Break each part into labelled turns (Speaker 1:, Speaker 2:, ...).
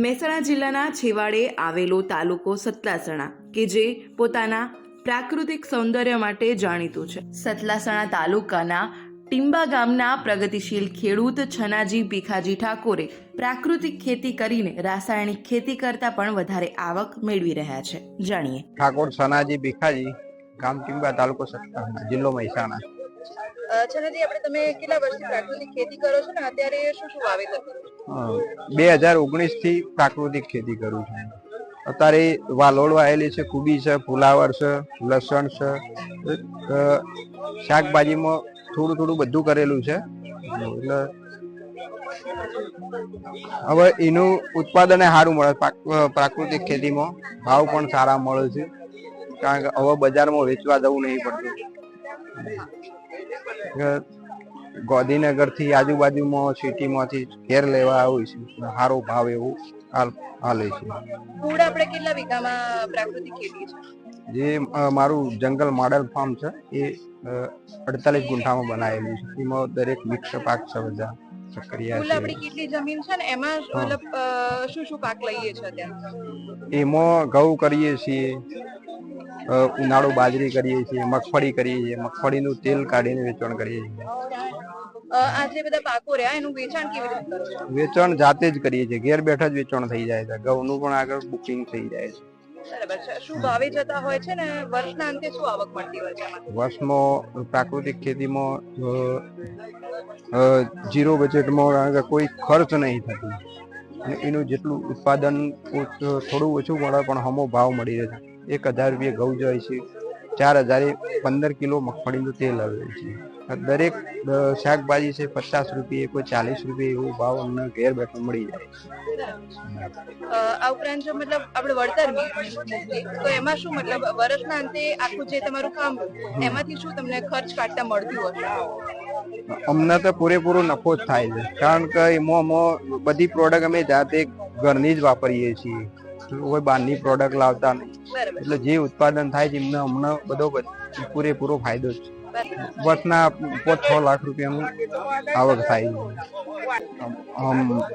Speaker 1: મહેસાણા જિલ્લાના છેવાડે આવેલો તાલુકો સતલાસણા કે જે પોતાના પ્રાકૃતિક સૌંદર્ય માટે જાણીતું છે. સતલાસણા તાલુકાના ટીંબા ગામના પ્રગતિશીલ ખેડૂત છનાજી ભીખાજી ઠાકોરે પ્રાકૃતિક ખેતી કરીને રાસાયણિક ખેતી કરતા પણ વધારે આવક મેળવી રહ્યા છે. જાણીએ.
Speaker 2: ઠાકોર છનાજી ભીખાજી, ગામ ટીંબા, તાલુકો સતલાસણા, જિલ્લો મહેસાણા.
Speaker 3: છનાજી, તમે કેટલા વર્ષથી પ્રાકૃતિક ખેતી કરો છો ને અત્યારે શું શું વાવેતર કરો છો?
Speaker 2: 2019 થી પ્રાકૃતિક ખેતી કરું છું. અત્યારે વાલોળ વાયેલી છે, કુબી છે, ફુલાવર છે, લસણ છે, શાકભાજીમાં થોડું થોડું બધું કરેલું છે. એટલે હવે એનું ઉત્પાદન સારું મળે. પ્રાકૃતિક ખેતીમાં ભાવ પણ સારા મળે છે, કારણ કે હવે બજારમાં વેચવા જવું નહીં પડતું. ગાંધીનગર થી આજુબાજુમાં સિટીમાંથી ઘેર લેવા આવે છે, સારો ભાવ એવું હાલે છે.
Speaker 3: કુડ આપણે કેટલા વીઘામાં પ્રાકૃતિક ખેતી છે?
Speaker 2: જે મારું જંગલ મોડેલ ફાર્મ છે એ 48 ગુંઠામાં બનાવેલું છે. એમાં દરેક મિક્સ પાક છે, બધા સક્રિયા
Speaker 3: કુલ
Speaker 2: છે.
Speaker 3: આપણી કેટલી જમીન છે ને એમાં મતલબ શું શું પાક લઈએ છે અત્યારે?
Speaker 2: એમાં ઘઉં કરીએ છીએ, ઉનાળુ બાજરી કરીએ છીએ, મગફળી કરીએ છીએ, મગફળીનું તેલ કાઢીને વેચાણ કરીએ છીએ.
Speaker 3: આ જે બધા પાકો રહ્યા એનું વેચાણ કેવી રીતે કરો છો?
Speaker 2: વેચાણ જાતે જ કરીએ છીએ, ઘેર બેઠા જ વેચાણ થઈ જાય છે. ઘઉંનું પણ આગળ બુકિંગ થઈ જાય છે.
Speaker 3: બરાબર છે. શું ભાવે જતા હોય છે ને વર્ષના અંતે શું આવક મળતી હોય છે?
Speaker 2: વર્ષમાં પ્રાકૃતિક ખેતીમાં ઝીરો બજેટમાં, કારણ કે કોઈ ખર્ચ નહીં થતું અને એનું જેટલું ઉત્પાદન થોડું ઓછું મળે પણ હમો ભાવ મળી રહે છે. 1000 રૂપિયા ઘઉં જાય છે, 4000 15 કિલો મગફળીનું તેલ આવે છે. દરેક શાકભાજી છે 50 રૂપિયા, કોઈ 40 રૂપિયા એવો ભાવ અમને ઘેર બેઠો મળી જાય.
Speaker 3: આ ઉપરાંત જો મતલબ આપણે વળતર તો એમાં શું મતલબ વર્ષના અંતે આખું જે તમારું કામ એમાંથી શું તમને ખર્ચ કાઢતા મળતું હશે?
Speaker 2: અમને તો પૂરેપૂરો નફો જ થાય છે, કારણ કે એમાં બધી પ્રોડક્ટ અમે જાતે ઘરની જ વાપરીએ છીએ, કોઈ બહારની પ્રોડક્ટ લાવતા નહીં. એટલે જે ઉત્પાદન થાય છે એમને અમને બધો પૂરેપૂરો ફાયદો જ છે. વર્ષના 5-6 લાખ રૂપિયાનું આવક થાય છે.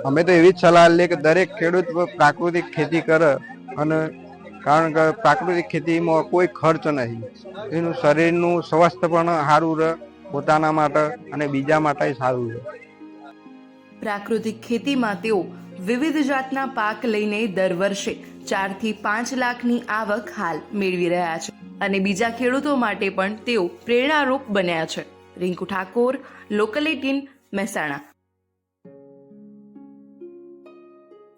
Speaker 2: અમે તો એવી જ સલાહ લે કે દરેક ખેડૂત પ્રાકૃતિક ખેતી કરે, અને કારણ કે પ્રાકૃતિક ખેતીમાં કોઈ ખર્ચ નહીં, એનું શરીરનું સ્વાસ્થ્ય પણ સારું રહે, પોતાના માટે અને બીજા માટે સારું રહે.
Speaker 1: પ્રાકૃતિક ખેતીમાં તેઓ વિવિધ જાતના પાક લઈને દર વર્ષે 4 થી 5 લાખની આવક હાલ મેળવી રહ્યા છે અને બીજા ખેડૂતો માટે પણ તેઓ પ્રેરણારૂપ બન્યા છે. રિંકુ ઠાકોર, લોકલ 18, મહેસાણા.